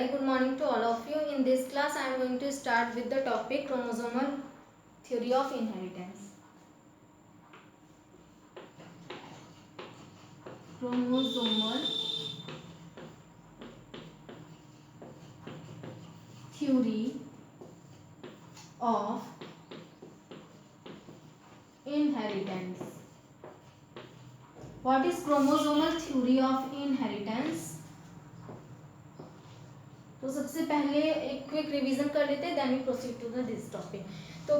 very good morning to all of you. In this class, I am going to start with the topic chromosomal theory of inheritance. Chromosomal theory of inheritance. What is chromosomal theory of inheritance? तो सबसे पहले एक quick revision कर लेते हैं, then we proceed to this topic. तो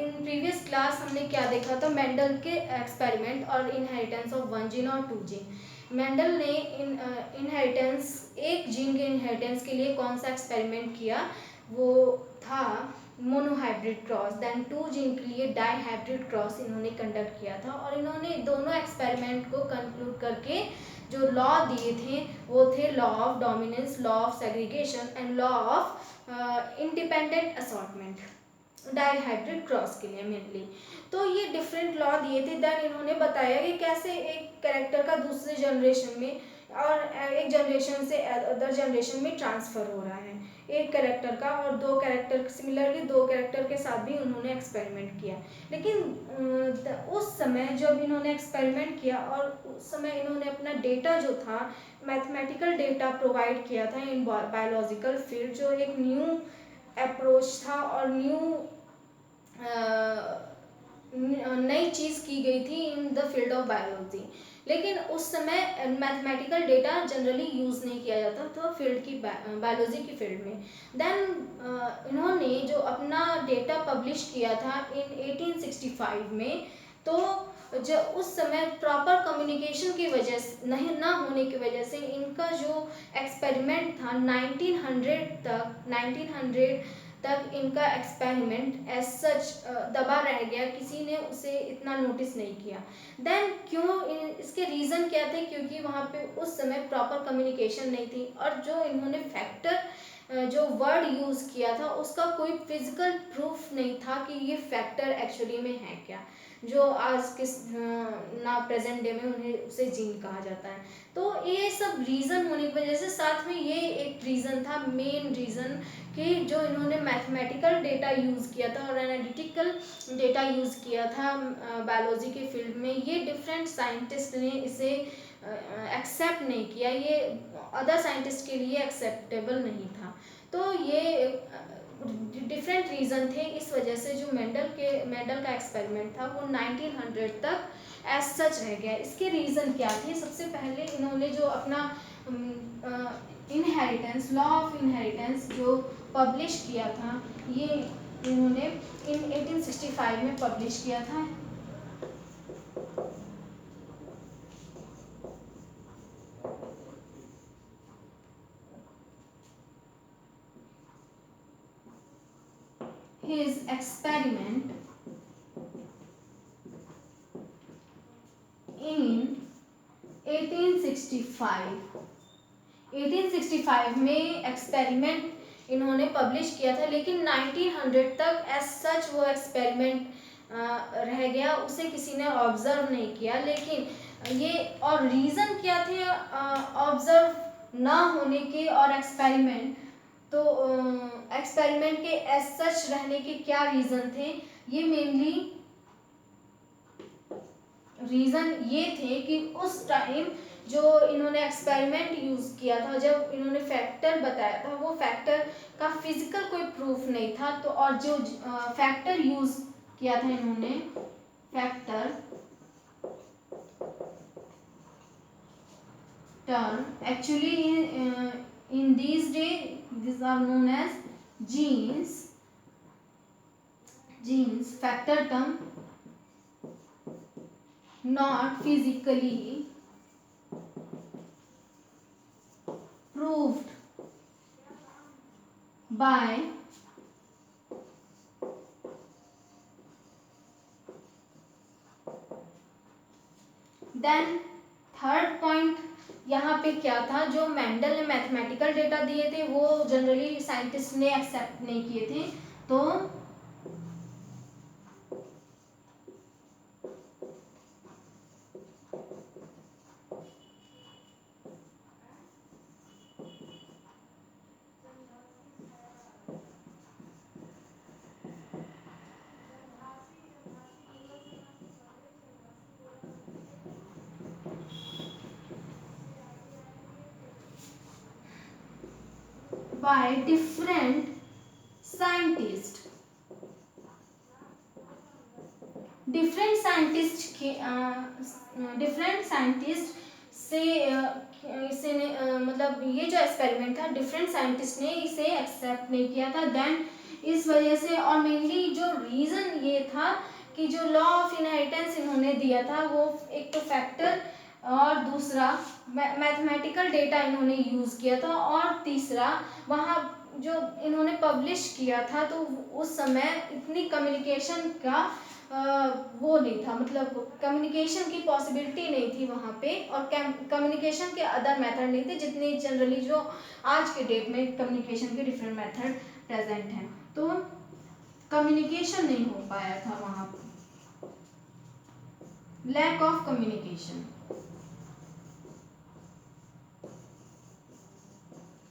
इन previous class हमने क्या देखा था, मेंडल के एक्सपेरिमेंट और इनहेरिटेंस ऑफ वन जीन और 2 जीन. मेंडल ने इनहेरिटेंस एक जीन के इनहेरिटेंस के लिए कौन सा एक्सपेरिमेंट किया, वो था मोनोहाइब्रिड क्रॉस. देन 2 जीन के लिए डाईहाइब्रिड क्रॉस इन्होंने कंडक्ट किया था. और इन्होंने दोनों एक्सपेरिमेंट को कंक्लूड करके जो लॉ दिए थे वो थे law of dominance, law of segregation and law of independent assortment dihybrid cross के लिए मेनली. तो ये डिफरेंट लॉ दिए थे. देन इन्होंने बताया कि कैसे एक कैरेक्टर का दूसरे जनरेशन में और एक जनरेशन से अदर जनरेशन में ट्रांसफ़र हो रहा है एक कैरेक्टर का, और 2 कैरेक्टर सिमिलरली 2 कैरेक्टर के साथ भी उन्होंने एक्सपेरिमेंट किया. लेकिन उस समय जब इन्होंने एक्सपेरिमेंट किया और उस समय इन्होंने अपना डेटा जो था मैथमेटिकल डेटा प्रोवाइड किया था इन बायोलॉजिकल फील्ड, जो एक न्यू अप्रोच था और नई चीज़ की गई थी in the field of biology. लेकिन उस समय मैथमेटिकल डेटा जनरली यूज़ नहीं किया जाता था फील्ड की बायोलॉजी की फील्ड में. देन इन्होंने जो अपना डेटा पब्लिश किया था इन 1865 में, तो जो उस समय प्रॉपर कम्युनिकेशन की वजह से नहीं ना होने की वजह से इनका जो एक्सपेरिमेंट था 1900 तक इनका एक्सपेरिमेंट एज सच दबा रह गया, किसी ने उसे इतना नोटिस नहीं किया. देन इसके रीज़न क्या थे, क्योंकि वहाँ पे उस समय प्रॉपर कम्युनिकेशन नहीं थी और जो इन्होंने फैक्टर जो वर्ड यूज़ किया था उसका कोई फिजिकल प्रूफ नहीं था कि ये फैक्टर एक्चुअली में है क्या, जो आज किस ना प्रेजेंट डे में उन्हें उसे जीन कहा जाता है. तो ये सब रीज़न होने की वजह से साथ में ये एक रीज़न था, मेन रीज़न, कि जो इन्होंने मैथमेटिकल डेटा यूज़ किया था और एनालिटिकल डेटा यूज़ किया था बायोलॉजी के फील्ड में, ये डिफरेंट साइंटिस्ट ने इसे एक्सेप्ट नहीं किया, ये अदर साइंटिस्ट के लिए एक्सेप्टेबल नहीं था. तो ये डिफरेंट रीज़न थे. इस वजह से जो मेंडल का एक्सपेरिमेंट था वो 1900 तक एज सच रह गया. इसके रीज़न क्या थे, सबसे पहले इन्होंने जो अपना इनहेरिटेंस, लॉ ऑफ इनहेरिटेंस जो पब्लिश किया था, ये इन्होंने इन 1865 में पब्लिश किया था. His experiment in 1865 में एक्सपेरिमेंट इन्होंने पब्लिश किया था. लेकिन 1900 तक एज सच वो एक्सपेरिमेंट रह गया, उसे किसी ने ऑब्जर्व नहीं किया. लेकिन ये और रीज़न क्या थे ऑब्जर्व ना होने के और एक्सपेरिमेंट, तो एक्सपेरिमेंट के एज सच रहने के क्या रीज़न थे, ये मेनली रीज़न ये थे कि उस टाइम जो इन्होंने एक्सपेरिमेंट यूज़ किया था, जब इन्होंने फैक्टर बताया था, वो फैक्टर का फिजिकल कोई प्रूफ नहीं था. तो और जो फैक्टर यूज़ किया था इन्होंने, factor term actually in these days these are known as genes. Factor term not physically proved by then third point यहाँ पे क्या था, जो मेंडल ने मैथमेटिकल डेटा दिए थे वो जनरली साइंटिस्ट ने एक्सेप्ट नहीं किए थे. तो by different scientists. Different scientist से इसे मतलब ये जो एक्सपेरिमेंट था डिफरेंट साइंटिस्ट ने इसे एक्सेप्ट नहीं किया था। देन इस वजह से, और मेनली जो रीज़न ये था कि जो लॉ ऑफ इनहेरिटेंस इन्होंने दिया था वो एक तो फैक्टर, और दूसरा मैथमेटिकल डेटा इन्होंने यूज़ किया था, और तीसरा वहाँ जो इन्होंने पब्लिश किया था तो उस समय इतनी कम्युनिकेशन का वो नहीं था, मतलब कम्युनिकेशन की पॉसिबिलिटी नहीं थी वहाँ पे, और कम्युनिकेशन के अदर मेथड नहीं थे जितने जनरली जो आज के डेट में कम्युनिकेशन के डिफरेंट मेथड प्रेजेंट हैं। तो कम्युनिकेशन नहीं हो पाया था वहाँ पे, lack of communication,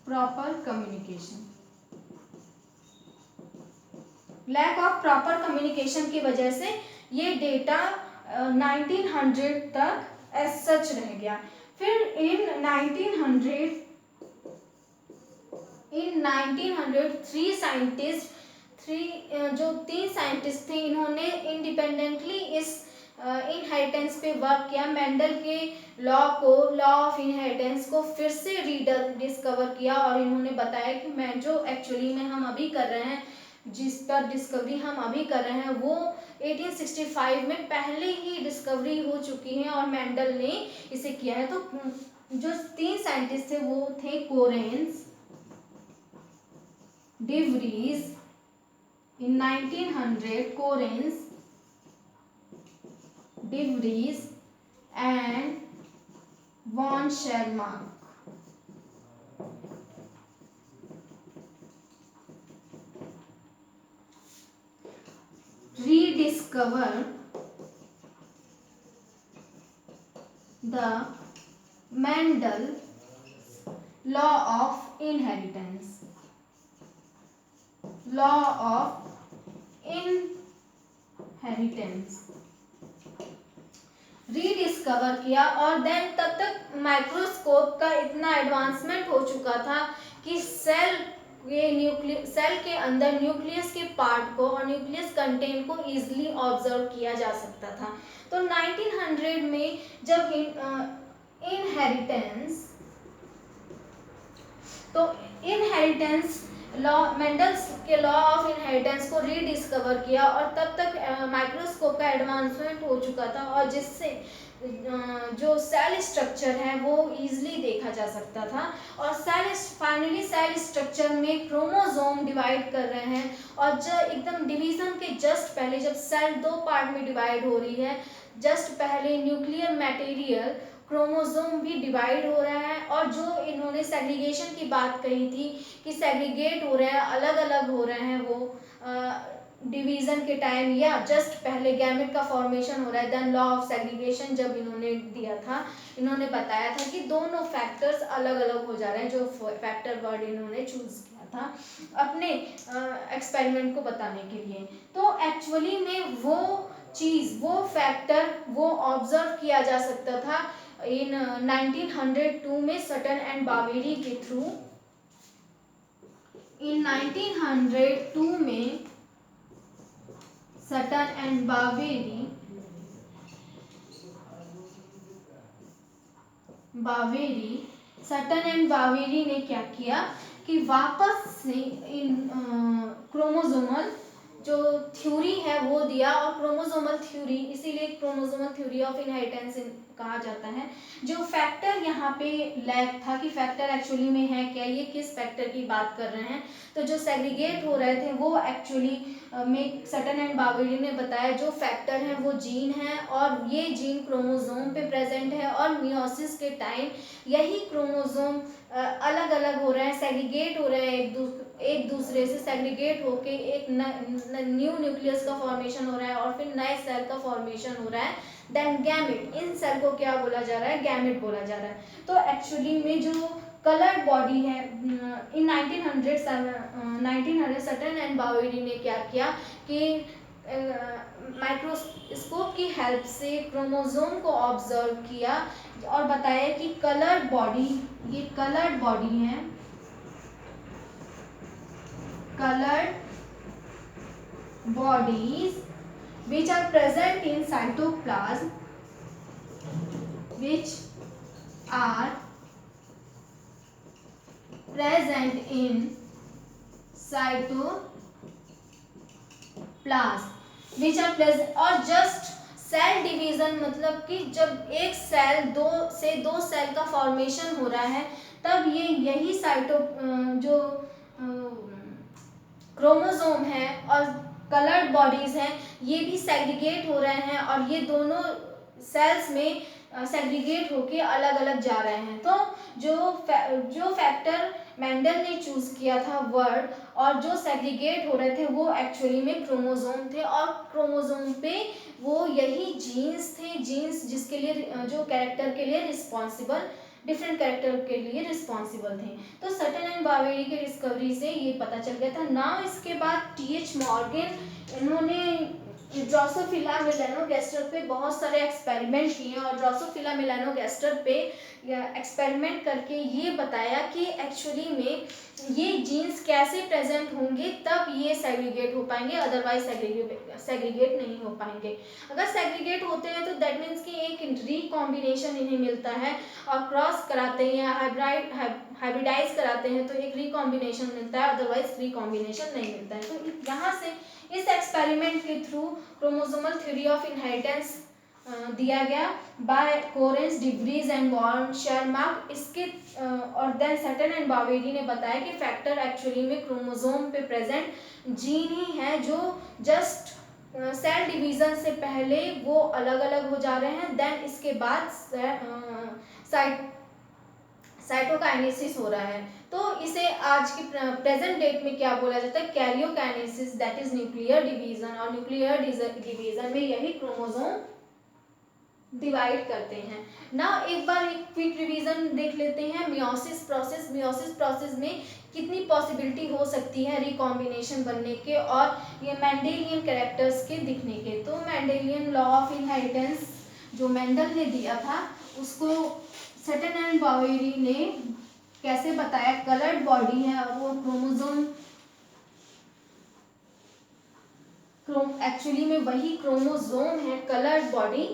proper communication, lack of proper communication की वजह से ये डेटा 1900 तक एज सच रह गया। फिर इन 1900 तीन साइंटिस्ट थे, इन्होंने इंडिपेंडेंटली इस इनहेरिटेंस पे वर्क किया। मेंडल के लॉ ऑफ इनहेरिटेंस को फिर से डिस्कवर किया, और इन्होंने बताया कि मैं जो एक्चुअली में हम अभी कर रहे हैं, जिस पर डिस्कवरी हम अभी कर रहे हैं वो 1865 में पहले ही डिस्कवरी हो चुकी है और मेंडल ने इसे किया है। तो जो तीन साइंटिस्ट थे वो थे Correns, de Vries in 1900, Correns, de Vries and von Tschermak. rediscover the Mendel law of inheritance, law of inheritance rediscover किया। और देन तब तक माइक्रोस्कोप का इतना एडवांसमेंट हो चुका था कि सेल के अंदर न्यूक्लियस के पार्ट को और न्यूक्लियस कंटेंट को इजीली ऑब्जर्व किया जा सकता था। तो 1900 में जब इनहेरिटेंस मेंडल्स के लॉ ऑफ इनहेरिटेंस को रीडिस्कवर किया, और तब तक माइक्रोस्कोप का एडवांसमेंट हो चुका था और जिससे जो सेल स्ट्रक्चर है वो इजीली देखा जा सकता था। और फाइनली सेल स्ट्रक्चर में क्रोमोसोम डिवाइड कर रहे हैं, और जब एकदम डिवीजन के जस्ट पहले जब सेल दो पार्ट में डिवाइड हो रही है, जस्ट पहले न्यूक्लियर मटेरियल क्रोमोसोम भी डिवाइड हो रहा है। और जो इन्होंने सेग्रीगेशन की बात कही थी कि सेग्रीगेट हो रहे हैं, अलग अलग हो रहे हैं, वो डिवीजन के टाइम या जस्ट पहले गैमेट का फॉर्मेशन हो रहा है। देन लॉ ऑफ सेग्रीगेशन जब इन्होंने दिया था, इन्होंने बताया था कि दोनों फैक्टर्स अलग अलग हो जा रहे हैं, जो फैक्टर वर्ड इन्होंने चूज किया था अपने एक्सपेरिमेंट को बताने के लिए। तो एक्चुअली में वो चीज़, वो फैक्टर वो ऑब्जर्व किया जा सकता था इन 1902 में सटन एंड बावेरी के थ्रू। इन 1902 में सटन एंड बावेरी ने क्या किया कि वापस से इन क्रोमोसोमल जो थ्योरी है वो दिया। और क्रोमोसोमल थ्योरी इसीलिए क्रोमोसोमल थ्योरी ऑफ इनहेरिटेंस कहा जाता है। जो फैक्टर यहाँ पे लैक था कि फैक्टर एक्चुअली में है क्या, ये किस फैक्टर की बात कर रहे हैं। तो जो सेग्रीगेट हो रहे थे वो एक्चुअली में सटन एंड बावेरी ने बताया जो फैक्टर है वो जीन है, और ये जीन क्रोमोसोम पे प्रेजेंट है, और मियोसिस के टाइम यही क्रोमोसोम अलग अलग हो रहे हैं, सेग्रीगेट हो रहे हैं, एक दूसरे से सेग्रीगेट होके एक न्यू न्यूक्लियस का फॉर्मेशन हो रहा है, और फिर नए सेल का फॉर्मेशन हो रहा है। देन गैमेट, इन सेल को क्या बोला जा रहा है, गैमेट बोला जा रहा है। तो एक्चुअली में जो कलर्ड बॉडी है, इन 1900 सटन एंड बावेरी ने क्या किया कि माइक्रोस्कोप की हेल्प से क्रोमोसोम को ऑब्जर्व किया और बताया कि कलर्ड बॉडी, ये कलर्ड बॉडी है, colored bodies which are present in cytoplasm, which are present in cytoplasm, which are present, और जस्ट सेल डिवीजन मतलब कि जब एक सेल दो सेल का फॉर्मेशन हो रहा है तब यही जो क्रोमोसोम है और कलर्ड बॉडीज हैं ये भी सेग्रीगेट हो रहे हैं और ये दोनों सेल्स में सेग्रीगेट होके अलग अलग जा रहे हैं। तो जो फैक्टर मेंडल ने चूज किया था वर्ड और जो सेग्रीगेट हो रहे थे वो एक्चुअली में क्रोमोसोम थे और क्रोमोसोम पे वो यही जीन्स थे, जीन्स जिसके लिए जो कैरेक्टर के लिए रिस्पॉन्सिबल, डिफरेंट कैरेक्टर के लिए रिस्पॉन्सिबल थे। तो सटन एंड बावेरी के डिस्कवरी से ये पता चल गया था। नाउ इसके बाद टी.एच. मॉर्गन इन्होंने ड्रोसोफिला मेलानोगास्टर पे बहुत सारे एक्सपेरिमेंट किए और ड्रोसोफिला मेलानोगास्टर पे एक्सपेरिमेंट करके ये बताया कि एक्चुअली में ये जीन्स कैसे प्रेजेंट होंगे तब ये सेग्रीगेट हो पाएंगे, अदरवाइज सेग्रीगेट नहीं हो पाएंगे। अगर सेग्रीगेट होते हैं तो दैट मीन्स कि एक रिकॉम्बिनेशन इन्हें मिलता है और क्रॉस कराते हैं या हाइब्रिडाइज कराते हैं तो एक रिकॉम्बिनेशन मिलता है, अदरवाइज रिकॉम्बिनेशन नहीं मिलता है। तो यहाँ से इस एक्सपेरिमेंट के through chromosomal theory of inheritance दिया गया by Correns, de Vries and von Tschermak. इसके और देन सटन एंड बावेरी ने बताया कि फैक्टर एक्चुअली में क्रोमोसोम पे प्रेजेंट जीन ही है जो जस्ट सेल डिवीजन से पहले वो अलग अलग हो जा रहे हैं, देन इसके बाद साइटोकाइनेसिस हो रहा है। तो इसे आज की प्रेजेंट डेट में क्या बोला जाता है, karyokinesis, that is nuclear division. और न्यूक्लियर डिवीजन में यही क्रोमोसोम डिवाइड करते हैं ना। एक बार एक क्विक रिवीजन देख लेते हैं मियोसिस प्रोसेस। मियोसिस प्रोसेस में कितनी पॉसिबिलिटी हो सकती है रिकॉम्बिनेशन बनने के और ये मेंडेलियन कैरेक्टर्स के दिखने के। तो मेंडेलियन लॉ ऑफ इनहेरिटेंस जो मेंडल ने दिया था उसको सटन एंड बावेरी ने कैसे बताया, कलर्ड बॉडी है और वो क्रोमोसोम एक्चुअली में वही क्रोमोसोम है, कलर्ड बॉडी,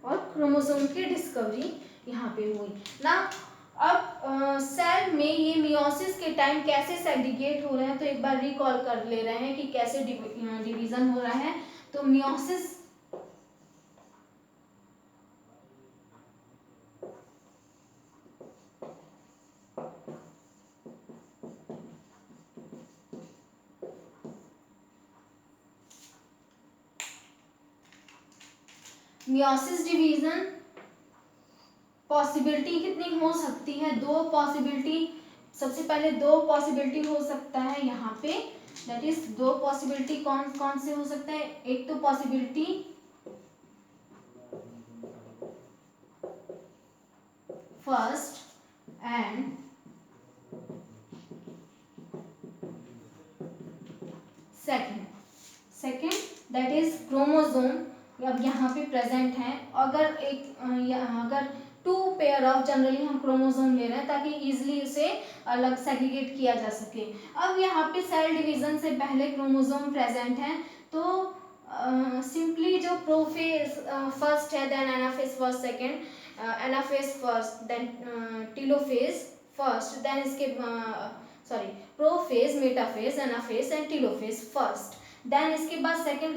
और क्रोमोसोम की डिस्कवरी यहाँ पे हुई ना। अब सेल में ये मियोसिस के टाइम कैसे सेग्रीगेट हो रहे हैं तो एक बार रिकॉल कर ले रहे हैं कि कैसे डिवीजन हो रहा है। तो मियोसिस डिवीजन पॉसिबिलिटी कितनी हो सकती है, दो पॉसिबिलिटी। सबसे पहले दो पॉसिबिलिटी हो सकता है यहाँ पे, दैट इज दो पॉसिबिलिटी कौन कौन से हो सकता है। एक तो possibility first and second that is chromosome अब यहाँ पे प्रेजेंट है। अगर टू पेयर ऑफ, जनरली हम क्रोमोसोम ले रहे हैं ताकि इजिली उसे अलग सेग्रीगेट किया जा सके। अब यहाँ पे सेल डिवीजन से पहले क्रोमोसोम प्रेजेंट है तो सिंपली जो प्रोफेज फर्स्ट है, then anaphase first second, anaphase first, then telophase first, then इसके prophase, metaphase, anaphase and telophase first, then इसके बाद सेकंड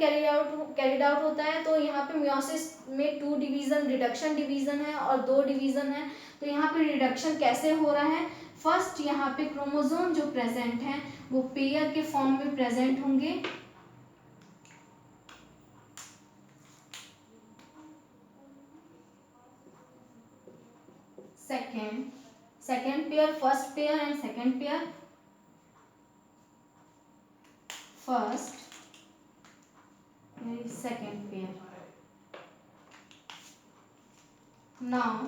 कैरिड आउट होता है। तो यहाँ पे मियोसिस में 2 डिवीजन, रिडक्शन डिवीजन है और 2 डिवीजन है। तो यहाँ पे रिडक्शन कैसे हो रहा है, फर्स्ट यहाँ पे क्रोमोसोम जो प्रेजेंट है वो पेयर के फॉर्म में प्रेजेंट होंगे, second pair, first pair and second pair, first second pair. Now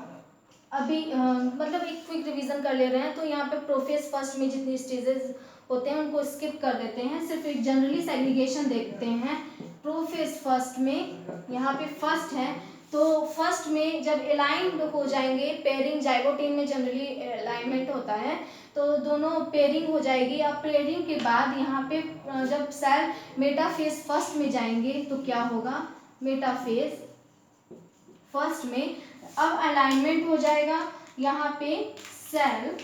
अभी मतलब एक क्विक रिवीजन कर ले रहे हैं। तो यहाँ पे प्रोफेज फर्स्ट में जितनी स्टेजेस होते हैं उनको स्किप कर देते हैं, सिर्फ एक जनरली सेग्रीगेशन देखते हैं। प्रोफेज फर्स्ट में यहाँ पे फर्स्ट है, तो फर्स्ट में जब अलाइंड हो जाएंगे, पेयरिंग जाइगोटीन में जनरली अलाइनमेंट होता है, तो दोनों पेयरिंग हो जाएगी। अब पेयरिंग के बाद यहाँ पे जब सेल मेटाफेज फर्स्ट में जाएंगे तो क्या होगा, मेटाफेज फर्स्ट में अब अलाइनमेंट हो जाएगा। यहाँ पे सेल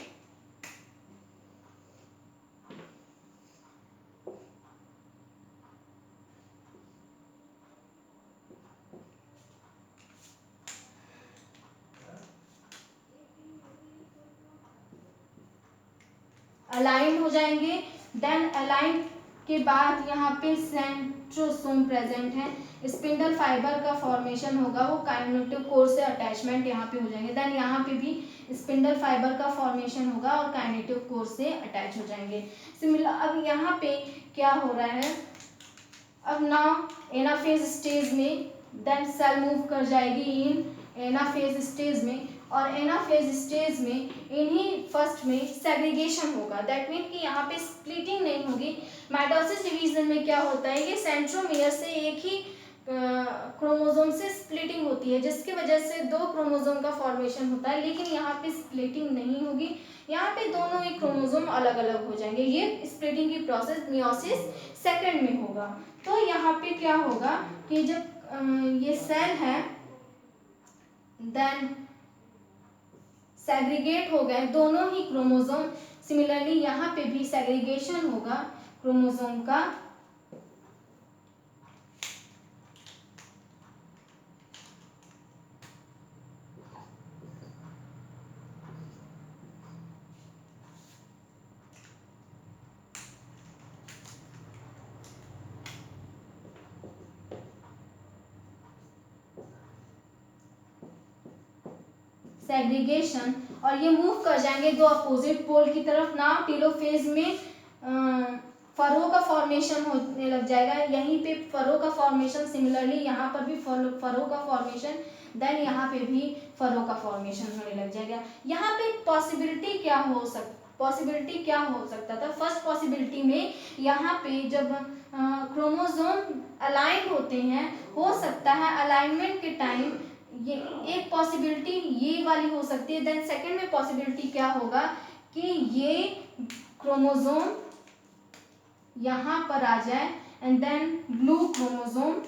अलाइंड हो जाएंगे। देन अलाइंड के बाद यहाँ पे सेंट्रोसोम प्रेजेंट है, स्पिंडल फाइबर का फॉर्मेशन होगा, वो काइनेटिक कोर से अटैचमेंट यहाँ पे हो जाएंगे। देन यहाँ पे भी स्पिंडल फाइबर का फॉर्मेशन होगा और काइनेटिक कोर से अटैच हो जाएंगे। सिमिलर अब यहाँ पे क्या हो रहा है, अब नाउ एनाफेज स्टेज में देन सेल मूव कर जाएगी इन एनाफेज स्टेज में, और एनाफेज स्टेज में इन्हीं फर्स्ट में सेग्रीगेशन होगा। दैट मीन कि यहाँ पे स्प्लिटिंग नहीं होगी। माइटोसिस डिवीजन में क्या होता है कि सेंट्रोमियर से एक ही क्रोमोसोम से स्प्लिटिंग होती है, जिसकी वजह से दो क्रोमोसोम का फॉर्मेशन होता है, लेकिन यहाँ पे स्प्लिटिंग नहीं होगी। यहाँ पे दोनों ही क्रोमोसोम अलग अलग हो जाएंगे। ये स्प्लिटिंग की प्रोसेस मियोसिस सेकंड में होगा। तो यहाँ पे क्या होगा कि जब ये सेल है देन सेग्रीगेट हो गए दोनों ही क्रोमोसोम। सिमिलरली यहाँ पे भी सेग्रीगेशन होगा क्रोमोसोम का। सेग्रीगेशन और ये मूव कर जाएंगे दो अपोजिट पोल की तरफ। नाउ टेलोफेज में फरो का फॉर्मेशन होने लग जाएगा। यहीं पे फरो का फॉर्मेशन, सिमिलरली यहाँ पर भी फरो का फॉर्मेशन, देन यहाँ पे भी फरो का फॉर्मेशन होने लग जाएगा। यहाँ पे पॉसिबिलिटी क्या हो सकता था। फर्स्ट पॉसिबिलिटी में यहाँ पे जब क्रोमोसोम अलाइन होते हैं, हो सकता है अलाइनमेंट के टाइम ये एक पॉसिबिलिटी ये वाली हो सकती है। देन सेकंड में पॉसिबिलिटी क्या होगा कि ये क्रोमोसोम यहाँ पर आ जाए एंड देन ब्लू क्रोमोसोम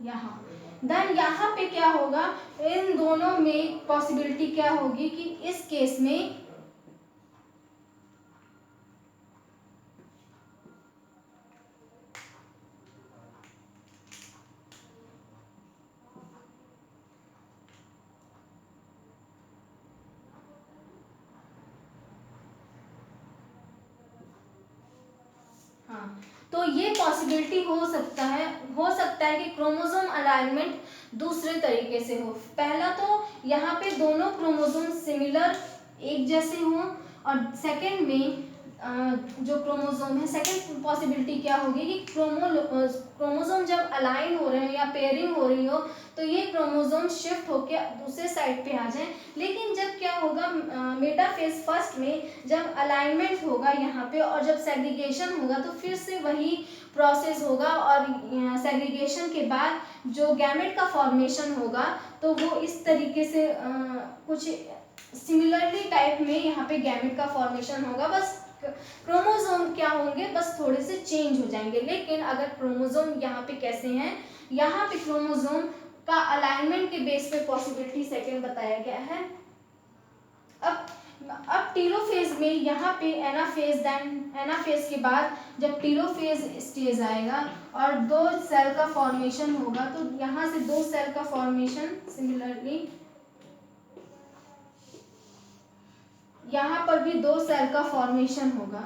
यहाँ। देन यहाँ पे क्या होगा, इन दोनों में पॉसिबिलिटी क्या होगी कि इस केस में तो ये पॉसिबिलिटी हो सकता है कि क्रोमोसोम अलाइनमेंट दूसरे तरीके से हो। पहला तो यहाँ पे दोनों क्रोमोसोम सिमिलर एक जैसे हों, और सेकंड में जो क्रोमोसोम है, सेकंड पॉसिबिलिटी क्या होगी कि क्रोमोसोम जब अलाइन हो रहे हैं या पेयरिंग हो रही हो तो ये क्रोमोसोम शिफ्ट होकर दूसरे साइड पे आ जाएं। लेकिन जब क्या होगा, मेटाफेज फर्स्ट में जब अलाइनमेंट होगा यहाँ पे और जब सेग्रीगेशन होगा तो फिर से वही प्रोसेस होगा, और सेग्रीगेशन के बाद जो गैमेट का फॉर्मेशन होगा तो वो इस तरीके से कुछ सिमिलरली टाइप में यहाँ पे गैमेट का फॉर्मेशन होगा। बस क्रोमोसोम क्या होंगे, बस थोड़े से चेंज हो जाएंगे। लेकिन अगर क्रोमोसोम यहाँ पे कैसे हैं, यहाँ पे क्रोमोसोम का अलाइनमेंट के बेस पे पॉसिबिलिटी सेकंड बताया गया है। अब टेलोफेज में यहाँ पे एनाफेज, देन एनाफेज के बाद जब टेलोफेज स्टेज आएगा और दो सेल का फॉर्मेशन होगा, तो यहाँ से दो सेल का फॉर्मेशन, सिमिलरली यहाँ पर भी दो सेल का फॉर्मेशन होगा।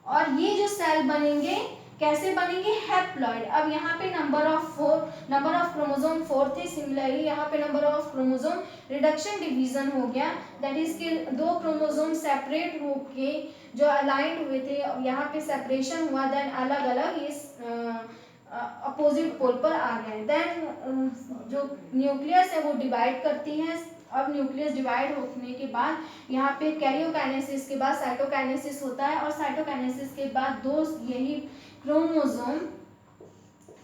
और ये जो सेल बनेंगे कैसे बनेंगे, हैप्लॉइड। अब यहाँ पे नंबर ऑफ क्रोमोसोम 4 थे, सिमिलरली यहाँ पे number of chromosome reduction division हो गया। दैट इज के दो क्रोमोसोम सेपरेट होके जो अलाइंड हुए थे, यहाँ पे सेपरेशन हुआ, देन अलग अलग इस अपोजिट पोल पर आ गए। देन जो न्यूक्लियस है वो डिवाइड करती है। अब न्यूक्लियस डिवाइड होने के बाद यहाँ पे कैरियोकाइनेसिस के बाद साइटोकाइनेसिस होता है, और साइटोकाइनेसिस के बाद दो यही क्रोमोसोम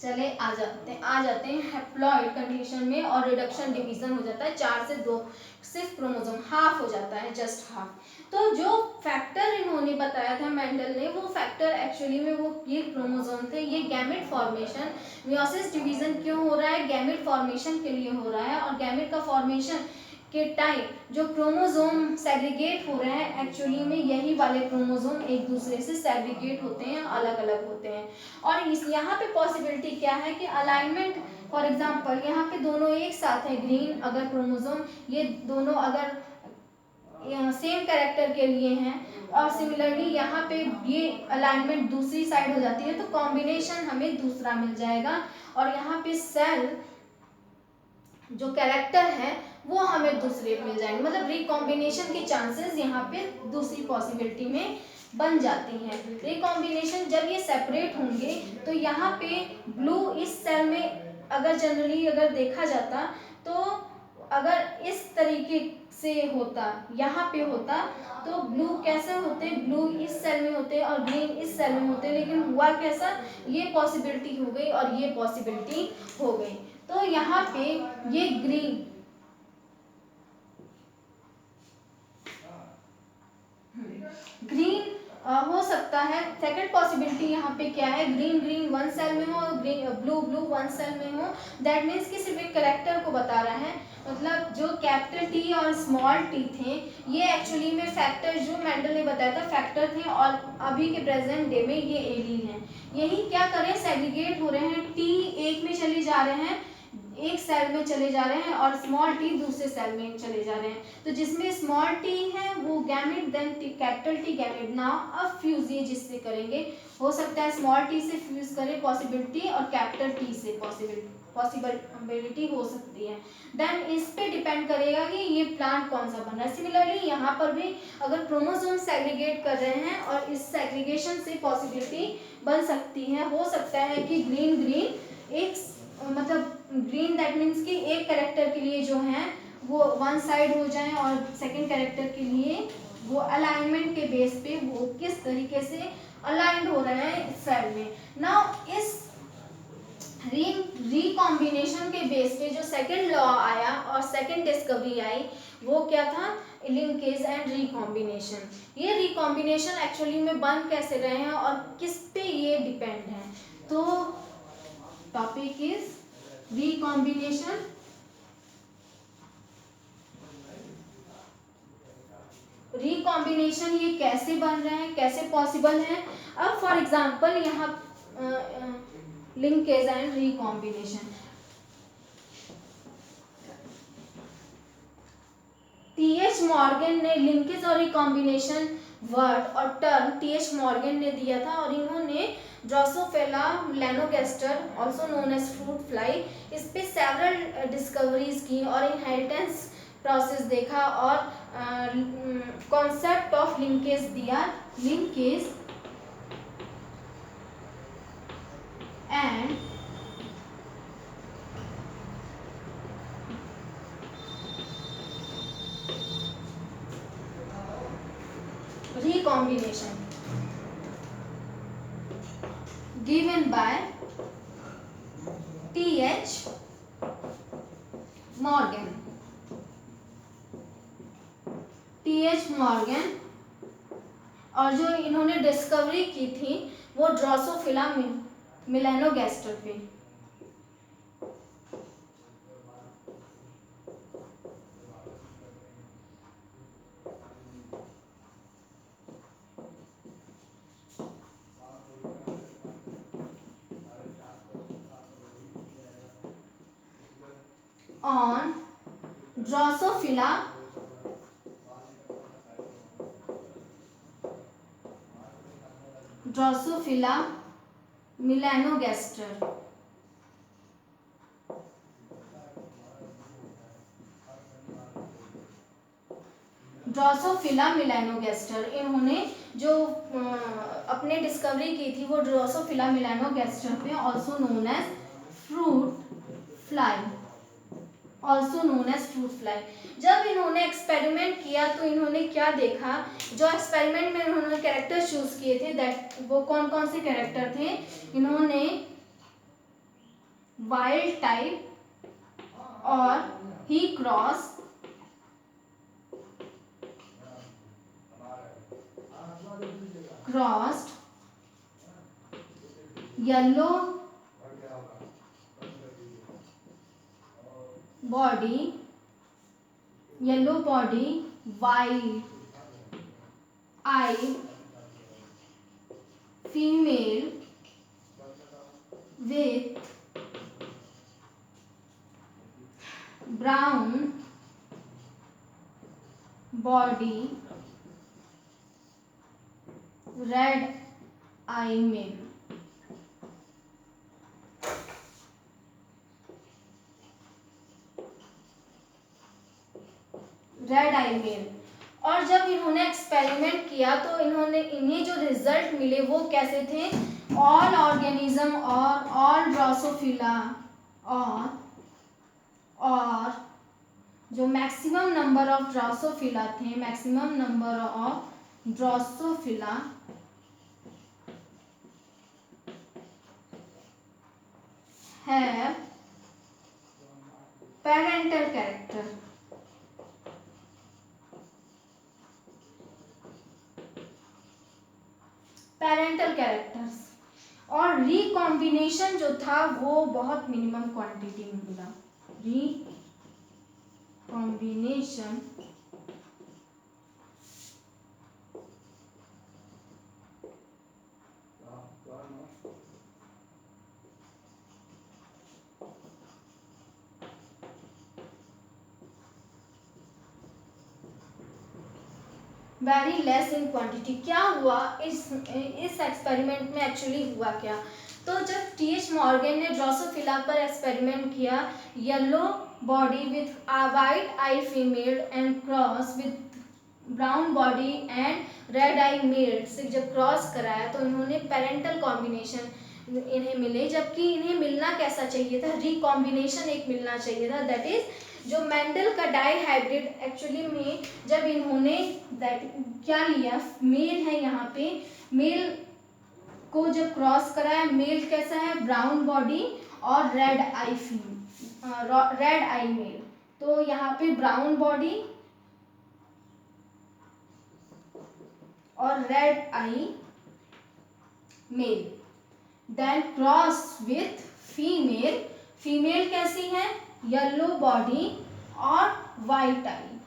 चले आ जाते हैं हैप्लॉइड कंडीशन में और रिडक्शन डिवीजन हो जाता है 4 से 2, सिर्फ क्रोमोसोम हाफ हो जाता है, जस्ट हाफ। तो जो फैक्टर इन्होंने बताया था मेंडल ने, वो फैक्टर एक्चुअली में वो ये क्रोमोसोम थे। ये गैमेट फॉर्मेशन, मियोसिस डिवीजन क्यों हो रहा है, गैमेट फॉर्मेशन के लिए हो रहा है। और गैमेट का फॉर्मेशन के टाइम जो क्रोमोसोम सेग्रीगेट हो रहे हैं, एक्चुअली में यही वाले क्रोमोसोम एक दूसरे से सेग्रीगेट होते हैं, अलग अलग होते हैं। और इस यहाँ पे पॉसिबिलिटी क्या है कि अलाइनमेंट, फॉर एग्जांपल यहाँ पे दोनों एक साथ है ग्रीन अगर क्रोमोसोम, ये दोनों अगर सेम कैरेक्टर के लिए हैं और सिमिलरली यहाँ पे ये अलाइनमेंट दूसरी साइड हो जाती है, तो कॉम्बिनेशन हमें दूसरा मिल जाएगा। और यहाँ पे सेल जो कैरेक्टर है वो हमें दूसरे मिल जाएंगे, मतलब रिकॉम्बिनेशन के चांसेस यहाँ पे दूसरी पॉसिबिलिटी में बन जाती हैं। रिकॉम्बिनेशन जब ये सेपरेट होंगे तो यहाँ पे ब्लू इस सेल में अगर जनरली अगर देखा जाता, तो अगर इस तरीके से होता, यहाँ पे होता, तो ब्लू कैसे होते, ब्लू इस सेल में होते और ग्रीन इस सेल में होते, लेकिन हुआ कैसा, ये पॉसिबिलिटी हो गई और ये पॉसिबिलिटी हो गई। तो यहाँ पे ये ग्रीन हो सकता है। सेकंड पॉसिबिलिटी यहाँ पे क्या है, ग्रीन वन सेल में हो और ब्लू वन सेल में हो। दैट मीन्स कि सिर्फ एक कैरेक्टर को बता रहा है, मतलब जो कैपिटल टी और स्मॉल टी थे, ये एक्चुअली में फैक्टर जो मेंडल ने बताया था फैक्टर थे, और अभी के प्रेजेंट डे में ये एलील हैं। यही क्या करें, सेग्रीगेट हो रहे हैं, टी एक में चले जा रहे हैं, एक सेल में चले जा रहे हैं, और स्मॉल टी दूसरे सेल में चले जा रहे हैं। तो जिसमें स्मॉल टी है वो gamete, then capital T gamete. Now अब फ्यूज ये जिससे करेंगे, हो सकता है स्मॉल टी से फ्यूज करें पॉसिबिलिटी, और कैपिटल टी से पॉसिबिलिटी हो सकती है। देन इस पे डिपेंड करेगा कि ये प्लांट कौन सा बन रहा है। सिमिलरली यहाँ पर भी अगर क्रोमोसोम सेग्रीगेट कर रहे हैं और इस सेग्रीगेशन से पॉसिबिलिटी बन सकती है, हो सकता है कि ग्रीन एक मतलब ग्रीन दैट मीन्स कि एक कैरेक्टर के लिए जो है वो वन साइड हो जाए, और सेकंड कैरेक्टर के लिए वो अलाइनमेंट के बेस पे वो किस तरीके से अलाइंड हो रहे हैं सेल में। नाउ इस रिकॉम्बिनेशन के बेस पे जो सेकंड लॉ आया और सेकंड डिस्कवरी आई, वो क्या था, लिंकेज एंड रिकॉम्बिनेशन। ये रिकॉम्बिनेशन एक्चुअली में बन कैसे रहे हैं और किस पे ये डिपेंड है। तो टॉपिक इज रिकॉम्बिनेशन। रिकॉम्बिनेशन ये कैसे बन रहे हैं, कैसे पॉसिबल है। अब फॉर एग्जांपल यहाँ linkage and recombination, T H Morgan ने लिंकेज और रिकॉम्बिनेशन वर्ड और टर्म टीएच मॉर्गन ने दिया था, और इन्होंने Drosophila melanogaster also known as fruit fly, इस पे सेवरल डिस्कवरीज की और इनहेरिटेंस प्रोसेस देखा और कॉन्सेप्ट ऑफ लिंकेज दिया। Linkage and recombination given by T.H. Morgan. T.H. Morgan, और जो इन्होंने डिस्कवरी की थी वो ड्रोसोफिला मेलानोगास्टर पे। On Drosophila melanogaster। Drosophila melanogaster, इन्होंने जो अपने डिस्कवरी की थी वो ड्रोसोफिला मेलानोगास्टर पे, also known as fruit fly, also known as fruit fly. जब इन्होंने एक्सपेरिमेंट किया तो इन्होंने क्या देखा, जो एक्सपेरिमेंट में इन्होंने कैरेक्टर चूज किए थे, दैट वो कौन कौन से कैरेक्टर थे, इन्होंने wild type or he crossed yellow body white eye female with brown body red eye male. Red eye male. और जब इन्होंने एक्सपेरिमेंट किया तो इन्हें जो रिजल्ट मिले वो कैसे थे? ऑल ऑर्गेनिज्म और ऑल ड्रोसोफिला और जो मैक्सिमम नंबर ऑफ ड्रोसोफिला थे, मैक्सिमम नंबर ऑफ ड्रोसोफिला है पेरेंटल कैरेक्टर। पेरेंटल कैरेक्टर्स और रिकॉम्बिनेशन जो था वो बहुत मिनिमम क्वांटिटी में मिला। Recombination very less in quantity. क्या हुआ इस एक्सपेरिमेंट में? एक्चुअली हुआ क्या, तो जब टीएच मॉर्गन ने ड्रोसोफिला पर एक्सपेरिमेंट किया, yellow body with white eye female and cross with brown body and red eye male से जब क्रॉस कराया तो इन्होंने पेरेंटल कॉम्बिनेशन इन्हें मिले, जबकि इन्हें मिलना कैसा चाहिए था? रिकॉम्बिनेशन एक मिलना चाहिए था। दैट इज जो मेंडल का डाई हाइब्रिड एक्चुअली में जब इन्होंने क्या लिया, मेल है यहाँ पे, मेल को जब क्रॉस कराया, मेल कैसा है? ब्राउन बॉडी और रेड आई मेल। तो यहाँ पे ब्राउन बॉडी और red eye male. Then cross with female, female कैसी है? येलो बॉडी और वाइट आई।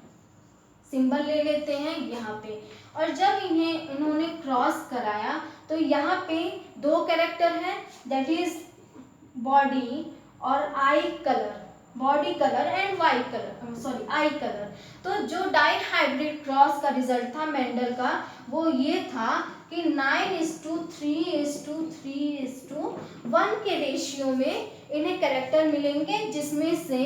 सिंबल ले लेते हैं यहाँ पे। और जब इन्होंने क्रॉस कराया तो यहाँ पे दो कैरेक्टर हैं, दैट इज बॉडी और eye colour, body colour and Y colour, eye colour. तो जो डाई हाइब्रिड क्रॉस का रिजल्ट था मेंडल का वो ये था कि 9:3:3:1 के रेशियो में इन्हें कैरेक्टर मिलेंगे, जिसमें से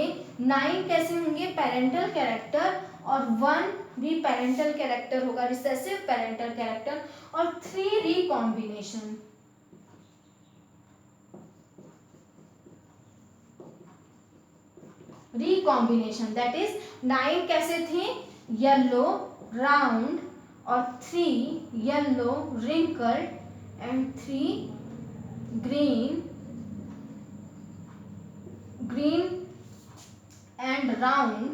9 कैसे होंगे? पेरेंटल कैरेक्टर, और 1 भी पेरेंटल कैरेक्टर होगा, रिसेसिव पेरेंटल कैरेक्टर, और 3 रिकॉम्बिनेशन। रिकॉम्बिनेशन दैट इज 9 कैसे थे? येलो राउंड और 3 yellow wrinkled and 3 green and round,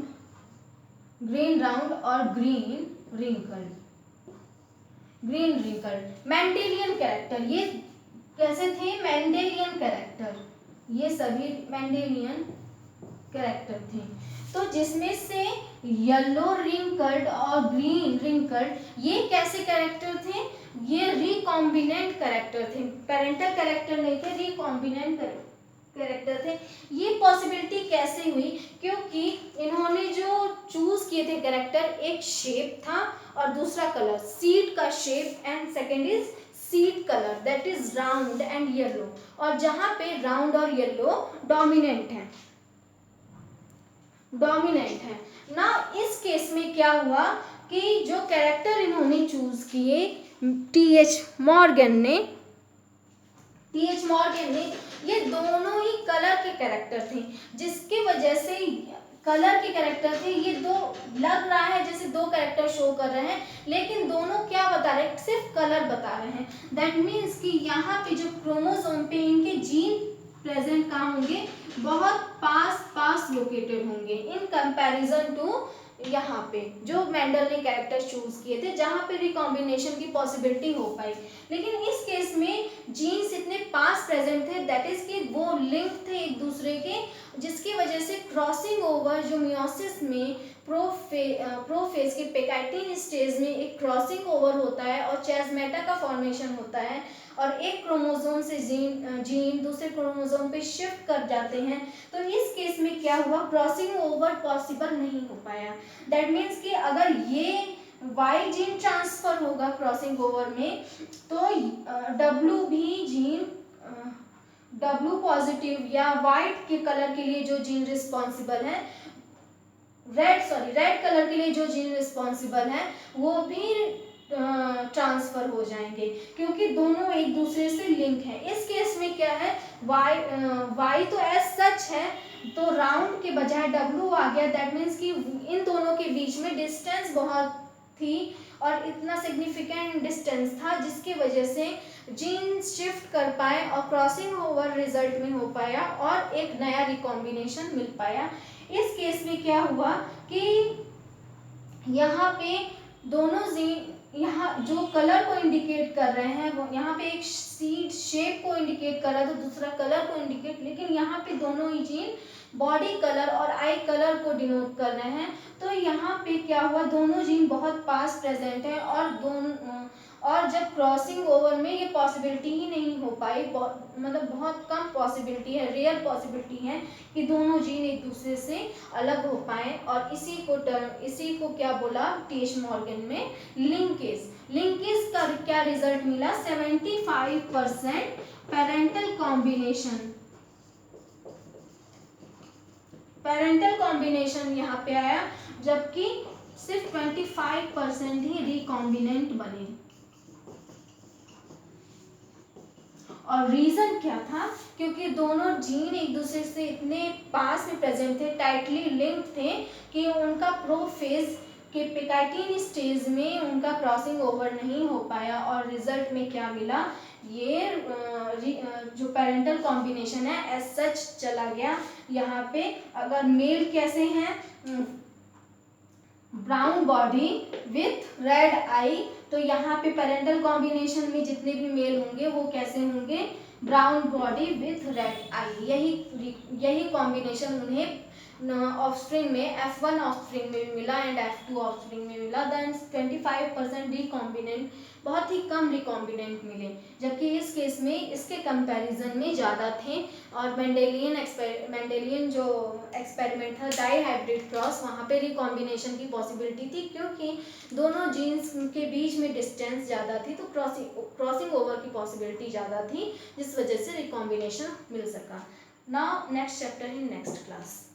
green round और ग्रीन रिंकल्ड। मेंडेलियन कैरेक्टर ये कैसे थे? मेंडेलियन कैरेक्टर, ये सभी मेंडेलियन कैरेक्टर थे। तो जिसमें से येलो रिंकल्ड और ग्रीन रिंकल्ड ये कैसे कैरेक्टर थे? ये रिकॉम्बिनेंट कैरेक्टर थे, पेरेंटल कैरेक्टर नहीं थे, रिकॉम्बिनेंट कैरेक्टर थे। ये पॉसिबिलिटी कैसे हुई? क्योंकि इन्होंने जो चूज किए थे कैरेक्टर, एक शेप था और दूसरा कलर, सीड का shape, and second is seed colour that is round and yellow, और जहां पे राउंड और येलो डोमिनेंट है ना। इस केस में क्या हुआ कि जो कैरेक्टर इन्होंने चूज किए टीएच मॉर्गन ने, ये दोनों ही कलर के कैरेक्टर थे, जिसकी वजह से कलर के कैरेक्टर थे। ये दो लग रहा है जैसे दो कैरेक्टर शो कर रहे हैं, लेकिन दोनों क्या बता रहे हैं? सिर्फ कलर बता रहे हैं। दैट मीन्स कि यहाँ पे जो क्रोमोसोम पे इनके जीन प्रेजेंट कहाँ होंगे, बहुत पास लोकेटेड होंगे इन कंपैरिजन टू यहाँ पे जो मेंडल ने कैरेक्टर चूज किए थे जहाँ पे रिकॉम्बिनेशन की पॉसिबिलिटी हो पाई। लेकिन इस केस में जीन्स इतने पास प्रेजेंट थे, दैट इज कि वो लिंक थे एक दूसरे के, जिसकी वजह से क्रॉसिंग ओवर जो मियोसिस में प्रोफेज के पेकाइटिन स्टेज में एक क्रॉसिंग ओवर होता है और चेस्मेटा का फॉर्मेशन होता है और एक क्रोमोसोम से जीन दूसरे क्रोमोसोम पे शिफ्ट कर जाते हैं। तो इस केस में क्या हुआ, क्रॉसिंग ओवर पॉसिबल नहीं हो पाया। दैट मीन्स कि अगर ये वाई जीन ट्रांसफर होगा क्रॉसिंग ओवर में तो डब्ल्यू भी जीन डब्ल्यू पॉजिटिव या वाइट के कलर के लिए जो जीन रिस्पॉन्सिबल है, रेड कलर के लिए जो जीन रिस्पॉन्सिबल है वो भी ट्रांसफर हो जाएंगे क्योंकि दोनों एक दूसरे से लिंक है। इस केस में क्या है, वाई तो एज सच है तो राउंड के बजाय डब्ल्यू आ गया। दैट मीन्स कि इन दोनों के बीच में डिस्टेंस बहुत थी और इतना सिग्निफिकेंट डिस्टेंस था जिसकी वजह से जीन शिफ्ट कर पाए और क्रॉसिंग ओवर रिजल्ट में हो पाया और एक नया रिकॉम्बिनेशन मिल पाया। इस केस में क्या हुआ कि यहाँ पे दोनों जीन, यहाँ जो कलर को इंडिकेट कर रहे हैं वो यहाँ पे एक सीड शेप को इंडिकेट कर रहा है तो दूसरा कलर को इंडिकेट, लेकिन यहाँ पे दोनों ही जीन बॉडी कलर और आई कलर को डिनोट कर रहे हैं। तो यहाँ पे क्या हुआ, दोनों जीन बहुत पास प्रेजेंट है और जब क्रॉसिंग ओवर में ये पॉसिबिलिटी ही नहीं हो पाई, मतलब बहुत कम पॉसिबिलिटी है, रेयर पॉसिबिलिटी है कि दोनों जीन एक दूसरे से अलग हो पाए और इसी को क्या बोला टीएच मॉर्गन में लिंकेज का क्या रिजल्ट मिला, 75% पेरेंटल कॉम्बिनेशन यहाँ पे आया, जबकि सिर्फ 25% ही रिकॉम्बिनेंट बने। और रीजन क्या था, क्योंकि दोनों जीन एक दूसरे से इतने पास में प्रेजेंट थे, टाइटली लिंक्ड थे कि उनका प्रोफेज के पेकाइटिन स्टेज में उनका क्रॉसिंग ओवर नहीं हो पाया और रिजल्ट में क्या मिला, ये जो पेरेंटल कॉम्बिनेशन है एज सच चला गया। यहाँ पे अगर मेल कैसे हैं, ब्राउन बॉडी विथ रेड आई, तो यहाँ पे पेरेंटल कॉम्बिनेशन में जितने भी मेल होंगे वो कैसे होंगे, ब्राउन बॉडी विथ रेड आई। यही कॉम्बिनेशन उन्हें ऑफस्प्रिंग में F1 ऑफस्प्रिंग में भी मिला एंड F2 ऑफस्प्रिंग में मिला। देन 25% रिकॉम्बिनेंट, बहुत ही कम रिकॉम्बिनेंट मिले, जबकि इस केस में इसके कंपैरिजन में ज़्यादा थे। और मेंडेलियन जो एक्सपेरिमेंट था डाई हाइब्रिड क्रॉस, वहाँ पे रिकॉम्बिनेशन की पॉसिबिलिटी थी क्योंकि दोनों जीन्स के बीच में डिस्टेंस ज़्यादा थी, तो क्रॉसिंग ओवर की पॉसिबिलिटी ज़्यादा थी, जिस वजह से रिकॉम्बिनेशन मिल सका। Now next chapter in next class.